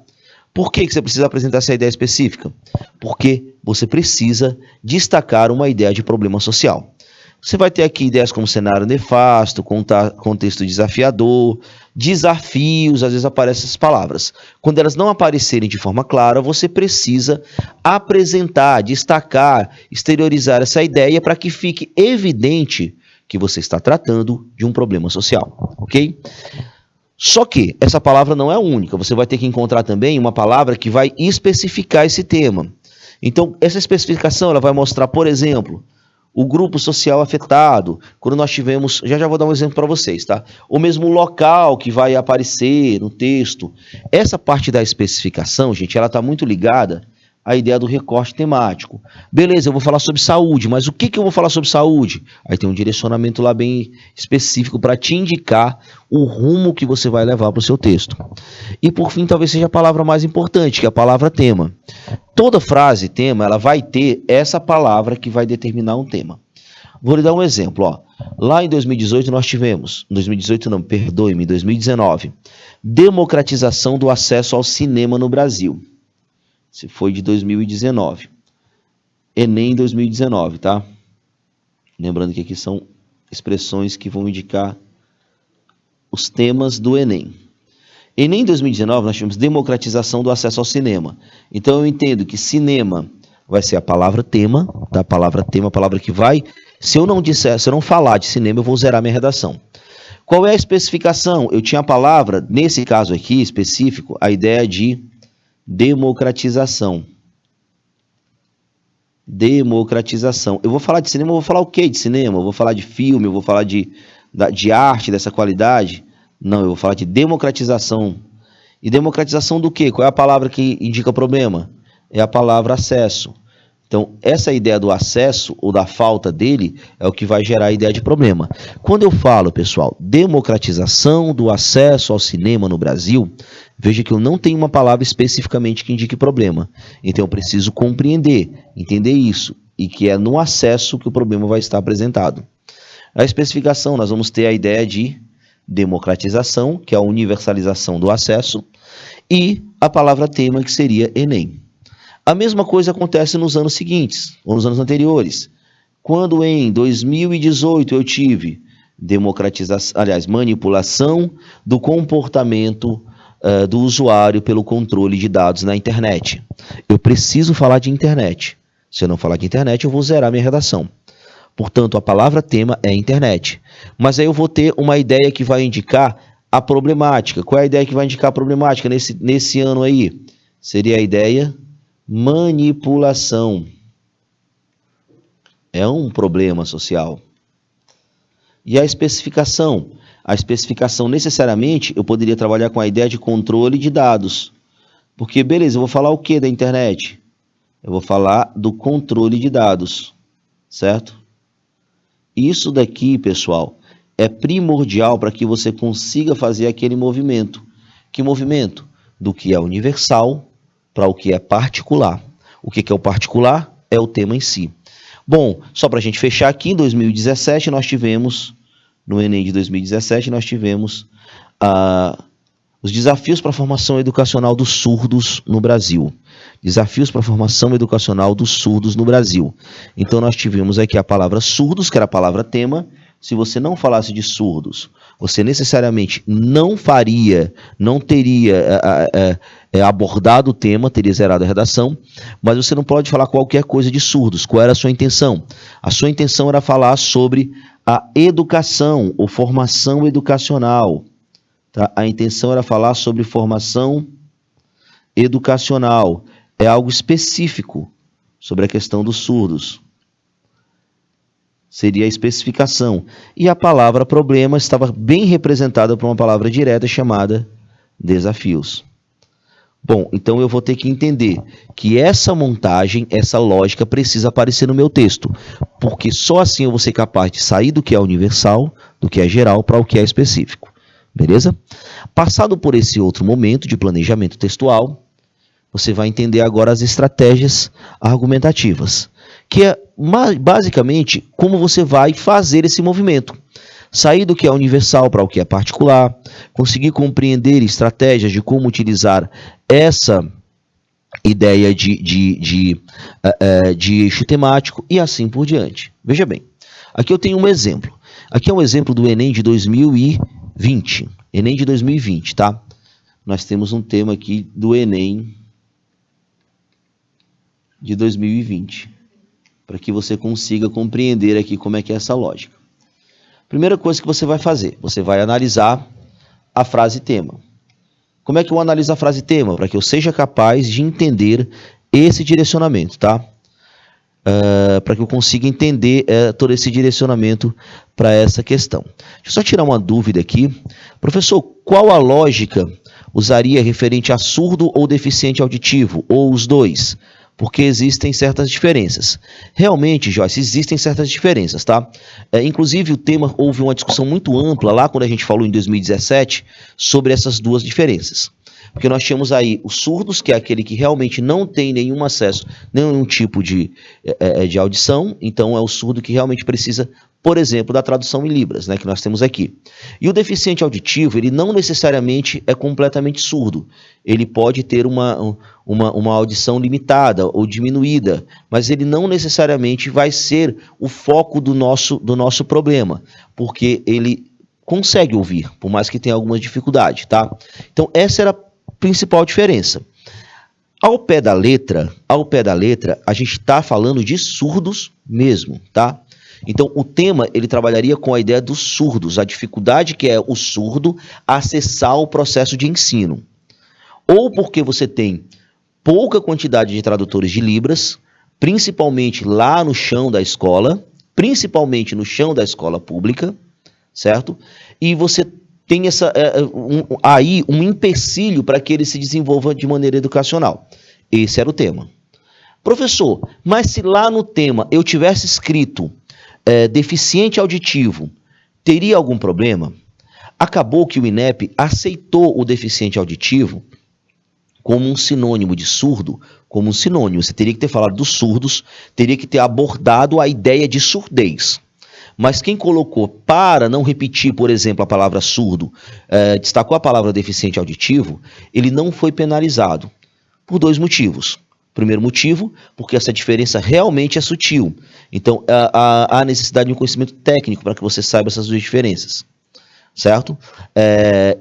Por que você precisa apresentar essa ideia específica? Porque você precisa destacar uma ideia de problema social. Você vai ter aqui ideias como cenário nefasto, contexto desafiador, desafios, às vezes aparecem essas palavras. Quando elas não aparecerem de forma clara, você precisa apresentar, destacar, exteriorizar essa ideia para que fique evidente que você está tratando de um problema social, ok? Só que essa palavra não é única, você vai ter que encontrar também uma palavra que vai especificar esse tema. Então, essa especificação ela vai mostrar, por exemplo, o grupo social afetado, quando nós tivemos, já vou dar um exemplo para vocês, tá? Ou mesmo o local que vai aparecer no texto. Essa parte da especificação, gente, ela está muito ligada à ideia do recorte temático. Beleza, eu vou falar sobre saúde, mas o que eu vou falar sobre saúde? Aí tem um direcionamento lá bem específico para te indicar o rumo que você vai levar para o seu texto. E por fim, talvez seja a palavra mais importante, que é a palavra tema. Toda frase tema, ela vai ter essa palavra que vai determinar um tema. Vou lhe dar um exemplo, ó. Lá em 2018 nós tivemos, 2018 não, perdoe-me, 2019, democratização do acesso ao cinema no Brasil. Se foi de 2019. Enem 2019, tá? Lembrando que aqui são expressões que vão indicar os temas do Enem. Enem 2019 nós tivemos democratização do acesso ao cinema. Então eu entendo que cinema vai ser a palavra tema, tá? A palavra tema, a palavra que vai. Se eu não falar de cinema, eu vou zerar minha redação. Qual é a especificação? Eu tinha a palavra, nesse caso aqui específico, a ideia de democratização. Democratização. Eu vou falar de cinema, eu vou falar o quê de cinema? Eu vou falar de filme, eu vou falar de arte dessa qualidade? Não, eu vou falar de democratização. E democratização do quê? Qual é a palavra que indica problema? É a palavra acesso. Então, essa ideia do acesso ou da falta dele é o que vai gerar a ideia de problema. Quando eu falo, pessoal, democratização do acesso ao cinema no Brasil, veja que eu não tenho uma palavra especificamente que indique problema. Então, eu preciso compreender, entender isso, e que é no acesso que o problema vai estar apresentado. A especificação, nós vamos ter a ideia de democratização, que é a universalização do acesso, e a palavra tema, que seria Enem. A mesma coisa acontece nos anos seguintes, ou nos anos anteriores. Quando em 2018 eu tive manipulação do comportamento do usuário pelo controle de dados na internet. Eu preciso falar de internet. Se eu não falar de internet, eu vou zerar minha redação. Portanto, a palavra tema é internet. Mas aí eu vou ter uma ideia que vai indicar a problemática. Qual é a ideia que vai indicar a problemática nesse ano aí? Seria a ideia manipulação. É um problema social. E a especificação? A especificação, necessariamente, eu poderia trabalhar com a ideia de controle de dados. Porque, beleza, eu vou falar o que da internet? Eu vou falar do controle de dados, certo? Isso daqui, pessoal, é primordial para que você consiga fazer aquele movimento. Que movimento? Do que é universal para o que é particular. O que é o particular? É o tema em si. Bom, só para a gente fechar aqui, em 2017 nós tivemos, no Enem de 2017, nós tivemos os desafios para a formação educacional dos surdos no Brasil. Desafios para a formação educacional dos surdos no Brasil. Então nós tivemos aqui a palavra surdos, que era a palavra tema. Se você não falasse de surdos, você necessariamente não teria abordado o tema, teria zerado a redação, mas você não pode falar qualquer coisa de surdos. Qual era a sua intenção? A sua intenção era falar sobre a educação ou formação educacional. Tá? A intenção era falar sobre formação educacional. É algo específico sobre a questão dos surdos. Seria a especificação. E a palavra problema estava bem representada por uma palavra direta chamada desafios. Bom, então eu vou ter que entender que essa montagem, essa lógica precisa aparecer no meu texto, porque só assim eu vou ser capaz de sair do que é universal, do que é geral, para o que é específico. Beleza? Passado por esse outro momento de planejamento textual, você vai entender agora as estratégias argumentativas, que é basicamente como você vai fazer esse movimento. Sair do que é universal para o que é particular, conseguir compreender estratégias de como utilizar essa ideia de eixo temático e assim por diante. Veja bem, aqui eu tenho um exemplo. Aqui é um exemplo do Enem de 2020. Enem de 2020, tá? Nós temos um tema aqui do Enem de 2020, para que você consiga compreender aqui como é que é essa lógica. Primeira coisa que você vai fazer, você vai analisar a frase tema. Como é que eu analiso a frase tema? Para que eu seja capaz de entender esse direcionamento, tá? Para que eu consiga entender todo esse direcionamento para essa questão. Deixa eu só tirar uma dúvida aqui. Professor, qual a lógica usaria referente a surdo ou deficiente auditivo, ou os dois? Porque existem certas diferenças. Realmente, Joyce, existem certas diferenças, tá? Inclusive, o tema, houve uma discussão muito ampla lá quando a gente falou em 2017 sobre essas duas diferenças. Porque nós tínhamos aí os surdos, que é aquele que realmente não tem nenhum acesso, nenhum tipo de audição, então é o surdo que realmente precisa por exemplo, da tradução em Libras, né, que nós temos aqui. E o deficiente auditivo, ele não necessariamente é completamente surdo. Ele pode ter uma audição limitada ou diminuída, mas ele não necessariamente vai ser o foco do nosso problema, porque ele consegue ouvir, por mais que tenha algumas dificuldades, tá? Então, essa era a principal diferença. Ao pé da letra, a gente está falando de surdos mesmo, tá? Então, o tema, ele trabalharia com a ideia dos surdos, a dificuldade que é o surdo acessar o processo de ensino. Ou porque você tem pouca quantidade de tradutores de Libras, principalmente lá no chão da escola, principalmente no chão da escola pública, certo? E você tem aí um empecilho para que ele se desenvolva de maneira educacional. Esse era o tema. Professor, mas se lá no tema eu tivesse escrito deficiente auditivo, teria algum problema? Acabou que o INEP aceitou o deficiente auditivo como um sinônimo de surdo, como um sinônimo. Você teria que ter falado dos surdos, teria que ter abordado a ideia de surdez. Mas quem colocou, para não repetir, por exemplo, a palavra surdo, destacou a palavra deficiente auditivo, ele não foi penalizado, por 2 motivos. Primeiro motivo, porque essa diferença realmente é sutil. Então, há necessidade de um conhecimento técnico para que você saiba essas 2 diferenças, certo?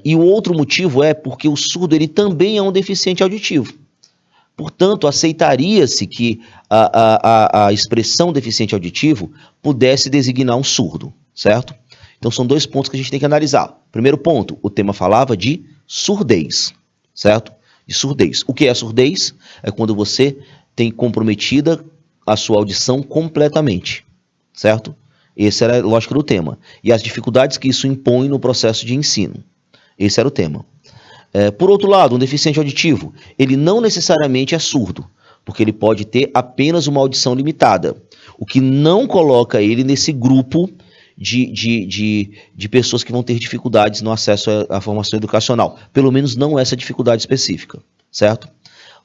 E o outro motivo é porque o surdo ele também é um deficiente auditivo. Portanto, aceitaria-se que a expressão deficiente auditivo pudesse designar um surdo, certo? Então, são 2 pontos que a gente tem que analisar. Primeiro ponto, o tema falava de surdez, certo? De surdez. O que é surdez? É quando você tem comprometida a sua audição completamente, certo? Essa era a lógica do tema. E as dificuldades que isso impõe no processo de ensino. Esse era o tema. Por outro lado, um deficiente auditivo, ele não necessariamente é surdo, porque ele pode ter apenas uma audição limitada, o que não coloca ele nesse grupo de pessoas que vão ter dificuldades no acesso à formação educacional, pelo menos não essa dificuldade específica, certo?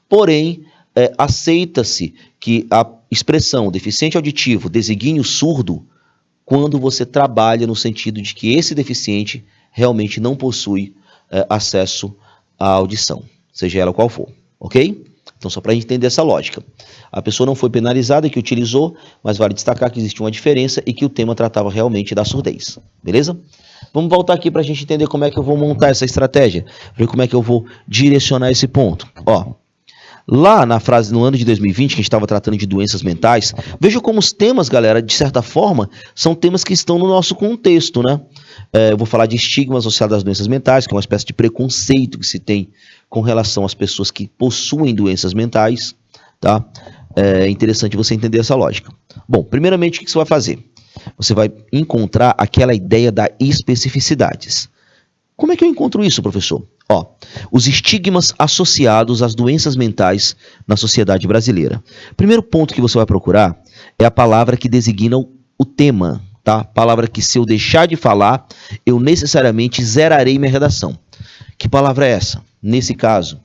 Porém, aceita-se que a expressão deficiente auditivo designe o surdo quando você trabalha no sentido de que esse deficiente realmente não possui acesso à audição, seja ela qual for, ok? Então, só para a gente entender essa lógica. A pessoa não foi penalizada que utilizou, mas vale destacar que existe uma diferença e que o tema tratava realmente da surdez, beleza? Vamos voltar aqui para a gente entender como é que eu vou montar essa estratégia, ver como é que eu vou direcionar esse ponto. Ó, lá na frase, no ano de 2020, que a gente estava tratando de doenças mentais, veja como os temas, galera, de certa forma, são temas que estão no nosso contexto, né? Eu vou falar de estigma associado às doenças mentais, que é uma espécie de preconceito que se tem com relação às pessoas que possuem doenças mentais, tá? É interessante você entender essa lógica. Bom, primeiramente, o que você vai fazer? Você vai encontrar aquela ideia da especificidades. Como é que eu encontro isso, professor? Ó, os estigmas associados às doenças mentais na sociedade brasileira. Primeiro ponto que você vai procurar é a palavra que designa o tema, tá? Palavra que, se eu deixar de falar, eu necessariamente zerarei minha redação. Que palavra é essa? Nesse caso,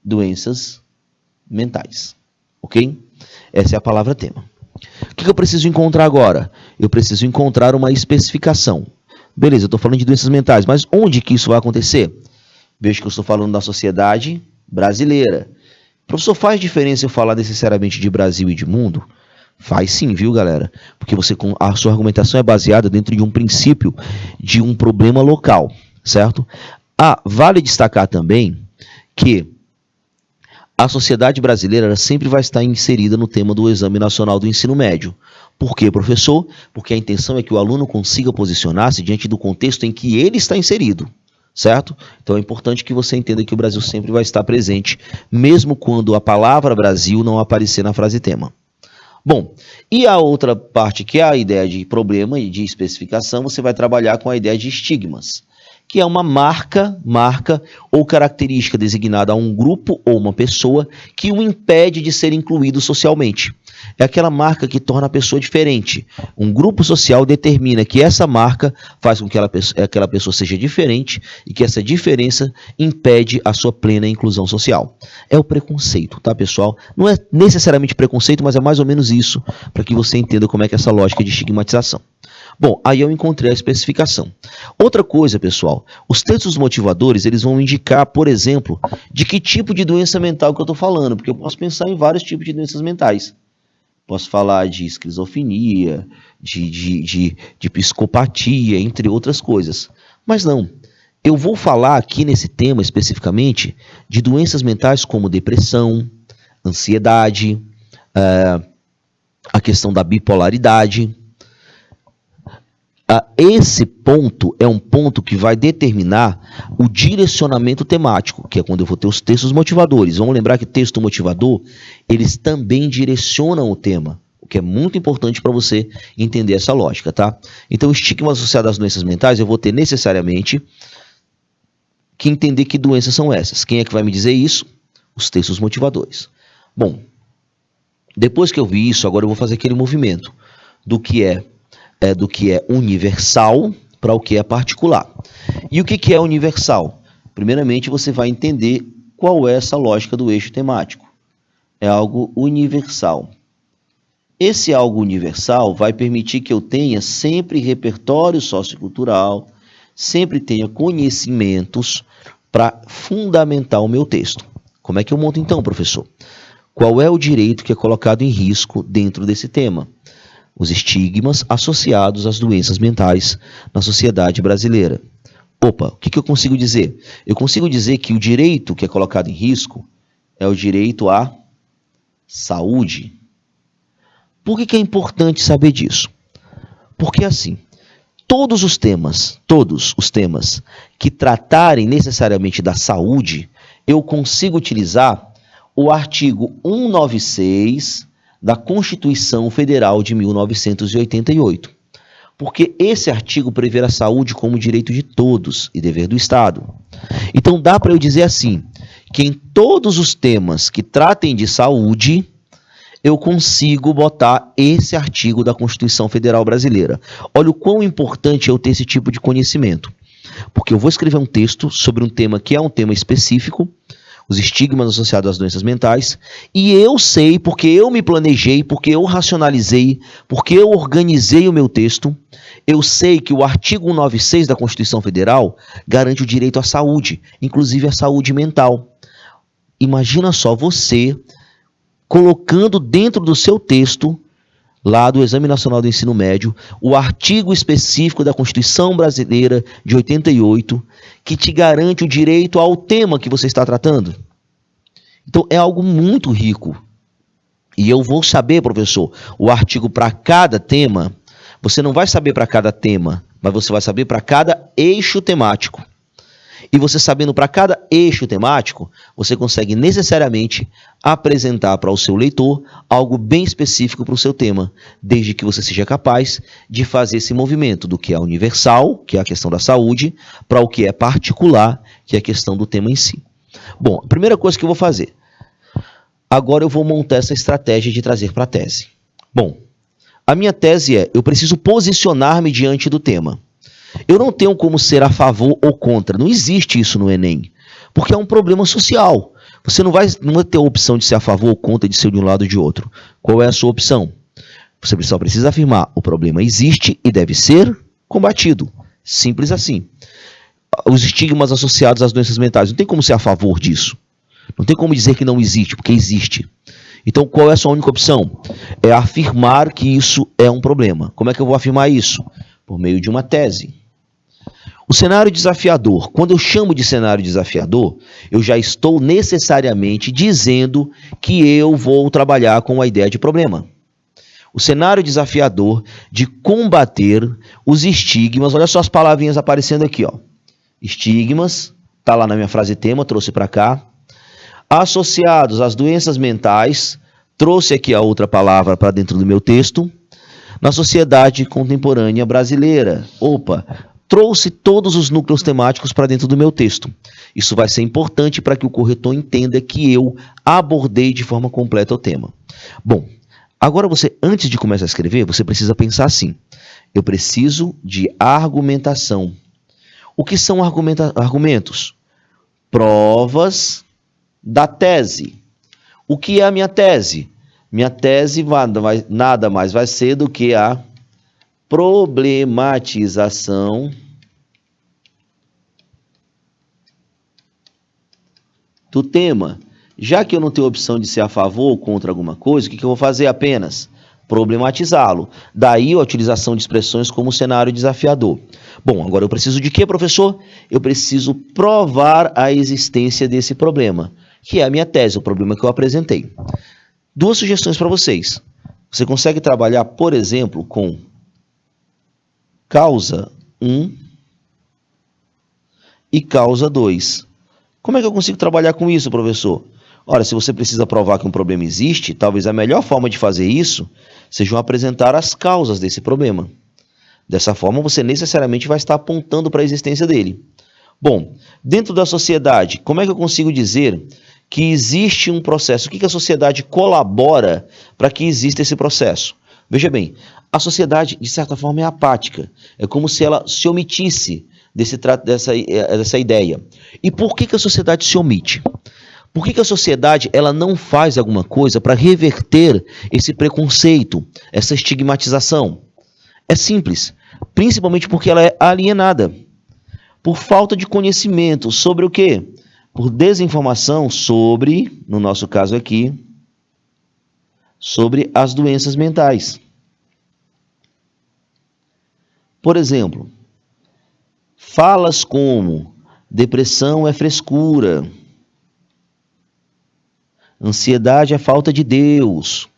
doenças mentais, ok? Essa é a palavra tema. O que eu preciso encontrar agora? Eu preciso encontrar uma especificação. Beleza, eu estou falando de doenças mentais, mas onde que isso vai acontecer? Vejo que eu estou falando da sociedade brasileira. Professor, faz diferença eu falar necessariamente de Brasil e de mundo? Faz sim, viu, galera? Porque a sua argumentação é baseada dentro de um princípio de um problema local, certo? Vale destacar também que a sociedade brasileira sempre vai estar inserida no tema do Exame Nacional do Ensino Médio. Por quê, professor? Porque a intenção é que o aluno consiga posicionar-se diante do contexto em que ele está inserido, certo? Então é importante que você entenda que o Brasil sempre vai estar presente, mesmo quando a palavra Brasil não aparecer na frase tema. Bom, e a outra parte, que é a ideia de problema e de especificação, você vai trabalhar com a ideia de estigmas, que é uma marca ou característica designada a um grupo ou uma pessoa que o impede de ser incluído socialmente. É aquela marca que torna a pessoa diferente. Um grupo social determina que essa marca faz com que aquela pessoa seja diferente e que essa diferença impede a sua plena inclusão social. É o preconceito, tá, pessoal? Não é necessariamente preconceito, mas é mais ou menos isso, para que você entenda como é que é essa lógica de estigmatização. Bom, aí eu encontrei a especificação. Outra coisa, pessoal, os textos motivadores, eles vão indicar, por exemplo, de que tipo de doença mental que eu estou falando, porque eu posso pensar em vários tipos de doenças mentais. Posso falar de esquizofrenia, de psicopatia, entre outras coisas. Mas não, eu vou falar aqui nesse tema especificamente de doenças mentais como depressão, ansiedade, a questão da bipolaridade. Esse ponto é um ponto que vai determinar o direcionamento temático, que é quando eu vou ter os textos motivadores. Vamos lembrar que texto motivador, eles também direcionam o tema, o que é muito importante para você entender essa lógica, tá? Então, estigma associado às doenças mentais, eu vou ter necessariamente que entender que doenças são essas. Quem é que vai me dizer isso? Os textos motivadores. Bom, depois que eu vi isso, agora eu vou fazer aquele movimento do que é universal para o que é particular. E o que é universal? Primeiramente, você vai entender qual é essa lógica do eixo temático. É algo universal. Esse algo universal vai permitir que eu tenha sempre repertório sociocultural, sempre tenha conhecimentos para fundamentar o meu texto. Como é que eu monto então, professor? Qual é o direito que é colocado em risco dentro desse tema? Os estigmas associados às doenças mentais na sociedade brasileira. Opa, o que eu consigo dizer? Eu consigo dizer que o direito que é colocado em risco é o direito à saúde. Por que é importante saber disso? Porque assim, todos os temas que tratarem necessariamente da saúde, eu consigo utilizar o artigo 196 da Constituição Federal de 1988. Porque esse artigo prevê a saúde como direito de todos e dever do Estado. Então dá para eu dizer assim, que em todos os temas que tratem de saúde, eu consigo botar esse artigo da Constituição Federal Brasileira. Olha o quão importante é eu ter esse tipo de conhecimento. Porque eu vou escrever um texto sobre um tema que é um tema específico, os estigmas associados às doenças mentais, e eu sei, porque eu me planejei, porque eu racionalizei, porque eu organizei o meu texto, eu sei que o artigo 196 da Constituição Federal garante o direito à saúde, inclusive à saúde mental. Imagina só você colocando dentro do seu texto, lá do Exame Nacional do Ensino Médio, o artigo específico da Constituição Brasileira de 88, que te garante o direito ao tema que você está tratando. Então, é algo muito rico. E eu vou saber, professor, o artigo para cada tema. Você não vai saber para cada tema, mas você vai saber para cada eixo temático. E você sabendo para cada eixo temático, você consegue necessariamente apresentar para o seu leitor algo bem específico para o seu tema, desde que você seja capaz de fazer esse movimento do que é universal, que é a questão da saúde, para o que é particular, que é a questão do tema em si. Bom, a primeira coisa que eu vou fazer, agora eu vou montar essa estratégia de trazer para a tese. Bom, a minha tese é, eu preciso posicionar-me diante do tema. Eu não tenho como ser a favor ou contra. Não existe isso no Enem. Porque é um problema social. Você não vai ter a opção de ser a favor ou contra, de ser de um lado ou de outro. Qual é a sua opção? Você só precisa afirmar: o problema existe e deve ser combatido. Simples assim. Os estigmas associados às doenças mentais. Não tem como ser a favor disso. Não tem como dizer que não existe, porque existe. Então, qual é a sua única opção? É afirmar que isso é um problema. Como é que eu vou afirmar isso? Por meio de uma tese. O cenário desafiador. Quando eu chamo de cenário desafiador, eu já estou necessariamente dizendo que eu vou trabalhar com a ideia de problema. O cenário desafiador de combater os estigmas. Olha só as palavrinhas aparecendo aqui, ó. Estigmas, está lá na minha frase tema, trouxe para cá. Associados às doenças mentais, trouxe aqui a outra palavra para dentro do meu texto. Na sociedade contemporânea brasileira. Opa, trouxe todos os núcleos temáticos para dentro do meu texto. Isso vai ser importante para que o corretor entenda que eu abordei de forma completa o tema. Bom, agora você, antes de começar a escrever, você precisa pensar assim: eu preciso de argumentação. O que são argumentos? Provas da tese. O que é a minha tese? Minha tese nada mais vai ser do que a problematização do tema. Já que eu não tenho opção de ser a favor ou contra alguma coisa, o que eu vou fazer apenas? Problematizá-lo. Daí a utilização de expressões como cenário desafiador. Bom, agora eu preciso de quê, professor? Eu preciso provar a existência desse problema, que é a minha tese, o problema que eu apresentei. Duas sugestões para vocês. Você consegue trabalhar, por exemplo, com causa 1 e causa 2. Como é que eu consigo trabalhar com isso, professor? Ora, se você precisa provar que um problema existe, talvez a melhor forma de fazer isso seja apresentar as causas desse problema. Dessa forma, você necessariamente vai estar apontando para a existência dele. Bom, dentro da sociedade, como é que eu consigo dizer que existe um processo? O que a sociedade colabora para que exista esse processo? Veja bem, a sociedade, de certa forma, é apática. É como se ela se omitisse dessa ideia. E por que a sociedade se omite? Por que a sociedade ela não faz alguma coisa para reverter esse preconceito, essa estigmatização? É simples, principalmente porque ela é alienada. Por falta de conhecimento sobre o quê? Por desinformação sobre, no nosso caso aqui, sobre as doenças mentais. Por exemplo, falas como depressão é frescura, ansiedade é falta de Deus.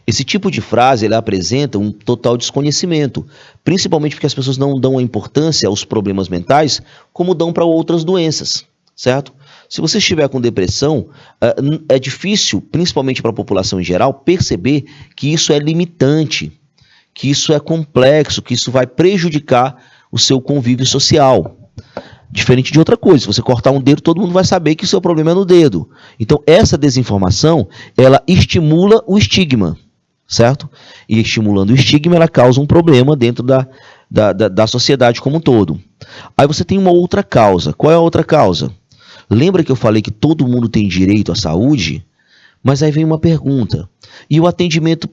Esse tipo de frase ela apresenta um total desconhecimento, principalmente porque as pessoas não dão a importância aos problemas mentais como dão para outras doenças, certo? Se você estiver com depressão, é difícil, principalmente para a população em geral, perceber que isso é limitante, que isso é complexo, que isso vai prejudicar o seu convívio social. Diferente de outra coisa, se você cortar um dedo, todo mundo vai saber que o seu problema é no dedo. Então, essa desinformação, ela estimula o estigma, certo? E estimulando o estigma, ela causa um problema dentro da sociedade como um todo. Aí você tem uma outra causa. Qual é a outra causa? Lembra que eu falei que todo mundo tem direito à saúde? Mas aí vem uma pergunta. E o atendimento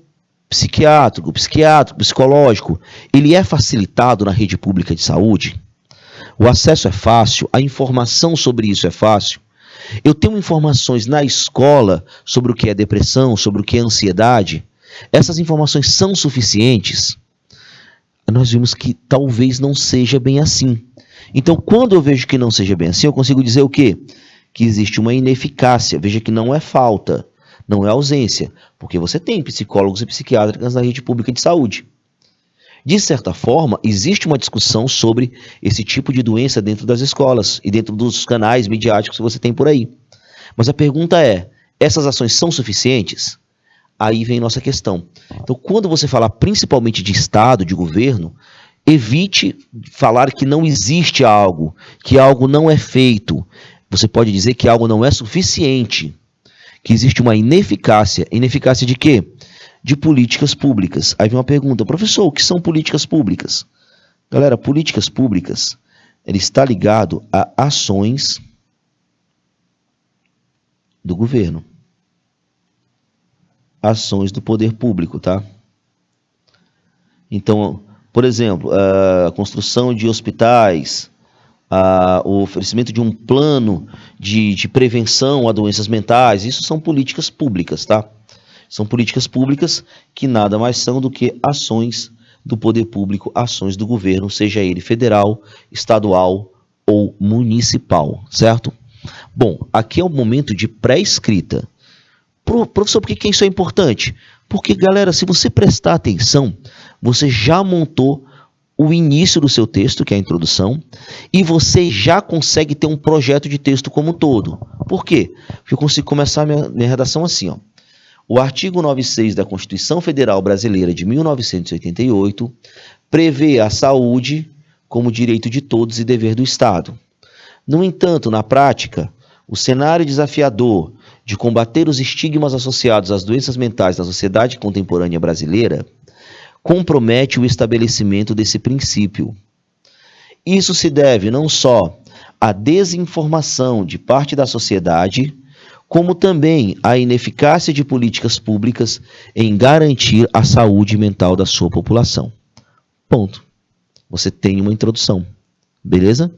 psiquiátrico, psicológico, ele é facilitado na rede pública de saúde? O acesso é fácil? A informação sobre isso é fácil? Eu tenho informações na escola sobre o que é depressão, sobre o que é ansiedade? Essas informações são suficientes? Nós vimos que talvez não seja bem assim. Então, quando eu vejo que não seja bem assim, eu consigo dizer o quê? Que existe uma ineficácia. Veja que não é falta, não é ausência, porque você tem psicólogos e psiquiatras na rede pública de saúde. De certa forma, existe uma discussão sobre esse tipo de doença dentro das escolas e dentro dos canais midiáticos que você tem por aí. Mas a pergunta é, essas ações são suficientes? Aí vem nossa questão. Então, quando você falar principalmente de Estado, de governo, evite falar que não existe algo, que algo não é feito. Você pode dizer que algo não é suficiente, que existe uma ineficácia. Ineficácia de quê? De políticas públicas. Aí vem uma pergunta, professor, o que são políticas públicas? Galera, políticas públicas, ele está ligado a ações do governo. Ações do poder público, tá? Então, por exemplo, a construção de hospitais, o oferecimento de um plano de prevenção a doenças mentais, isso são políticas públicas, tá? São políticas públicas que nada mais são do que ações do poder público, ações do governo, seja ele federal, estadual ou municipal, certo? Bom, aqui é o momento de pré-escrita. Professor, por que isso é importante? Porque, galera, se você prestar atenção, você já montou o início do seu texto, que é a introdução, e você já consegue ter um projeto de texto como um todo. Por quê? Porque eu consigo começar minha redação assim, ó. O artigo 96 da Constituição Federal Brasileira de 1988 prevê a saúde como direito de todos e dever do Estado. No entanto, na prática, o cenário desafiador de combater os estigmas associados às doenças mentais na sociedade contemporânea brasileira compromete o estabelecimento desse princípio. Isso se deve não só à desinformação de parte da sociedade, como também à ineficácia de políticas públicas em garantir a saúde mental da sua população. Ponto. Você tem uma introdução. Beleza?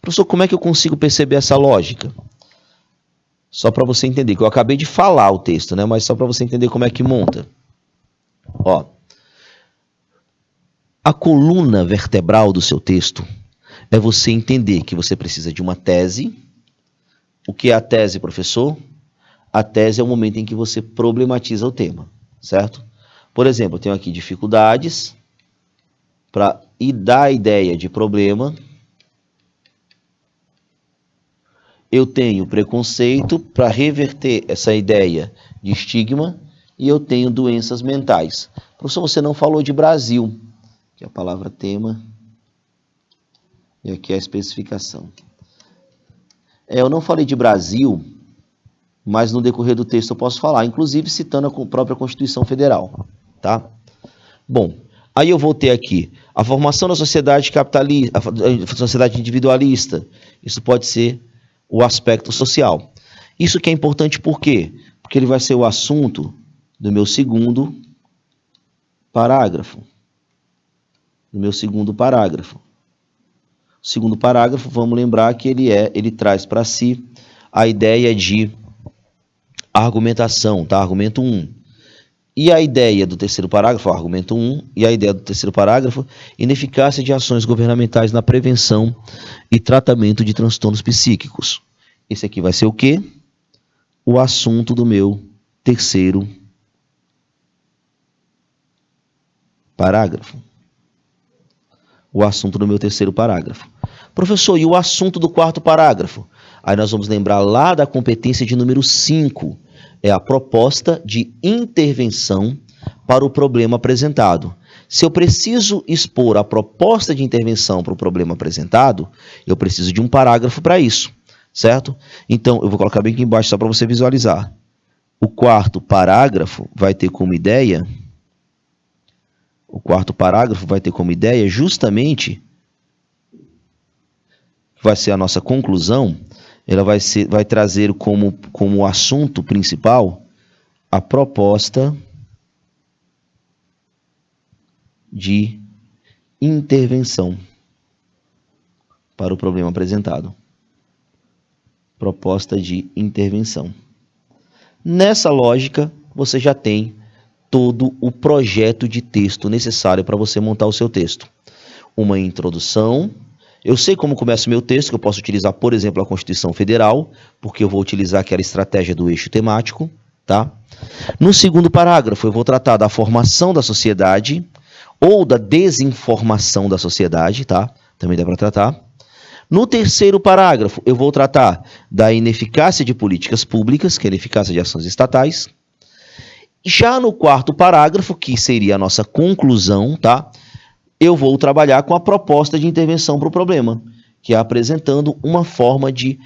Professor, como é que eu consigo perceber essa lógica? Só para você entender, que eu acabei de falar o texto, né? Mas só para você entender como é que monta. Ó, a coluna vertebral do seu texto é você entender que você precisa de uma tese. O que é a tese, professor? A tese é o momento em que você problematiza o tema, certo? Por exemplo, eu tenho aqui dificuldades e dar a ideia de problema. Eu tenho preconceito para reverter essa ideia de estigma e eu tenho doenças mentais. Professor, você não falou de Brasil, que é a palavra tema, e aqui é a especificação. Eu não falei de Brasil, mas no decorrer do texto eu posso falar, inclusive citando a própria Constituição Federal, tá? Bom, aí eu vou ter aqui a formação da sociedade capitalista, a sociedade individualista. Isso pode ser o aspecto social. Isso que é importante por quê? Porque ele vai ser o assunto do meu segundo parágrafo. O segundo parágrafo, vamos lembrar que ele traz para si a ideia de argumentação, tá? Argumento 1. E a ideia do terceiro parágrafo, argumento 1, e a ideia do terceiro parágrafo, ineficácia de ações governamentais na prevenção e tratamento de transtornos psíquicos. Esse aqui vai ser o quê? O assunto do meu terceiro parágrafo. O assunto do meu terceiro parágrafo. Professor, e o assunto do quarto parágrafo? Aí nós vamos lembrar lá da competência de número 5. É a proposta de intervenção para o problema apresentado. Se eu preciso expor a proposta de intervenção para o problema apresentado, eu preciso de um parágrafo para isso, certo? Então, eu vou colocar bem aqui embaixo só para você visualizar. O quarto parágrafo vai ter como ideia justamente, vai ser a nossa conclusão. Ela vai trazer como assunto principal a proposta de intervenção para o problema apresentado. Proposta de intervenção. Nessa lógica, você já tem todo o projeto de texto necessário para você montar o seu texto. Uma introdução. Eu sei como começa o meu texto, que eu posso utilizar, por exemplo, a Constituição Federal, porque eu vou utilizar aquela estratégia do eixo temático, tá? No segundo parágrafo, eu vou tratar da formação da sociedade ou da desinformação da sociedade, tá? Também dá para tratar. No terceiro parágrafo, eu vou tratar da ineficácia de políticas públicas, que é a ineficácia de ações estatais. Já no quarto parágrafo, que seria a nossa conclusão, tá? Eu vou trabalhar com a proposta de intervenção para o problema, que é apresentando uma forma de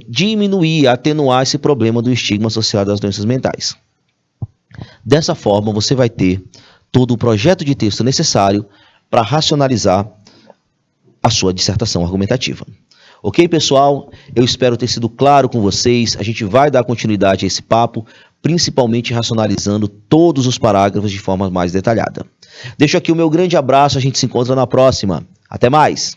diminuir, atenuar esse problema do estigma associado às doenças mentais. Dessa forma, você vai ter todo o projeto de texto necessário para racionalizar a sua dissertação argumentativa. Ok, pessoal? Eu espero ter sido claro com vocês. A gente vai dar continuidade a esse papo, principalmente racionalizando todos os parágrafos de forma mais detalhada. Deixo aqui o meu grande abraço, a gente se encontra na próxima. Até mais!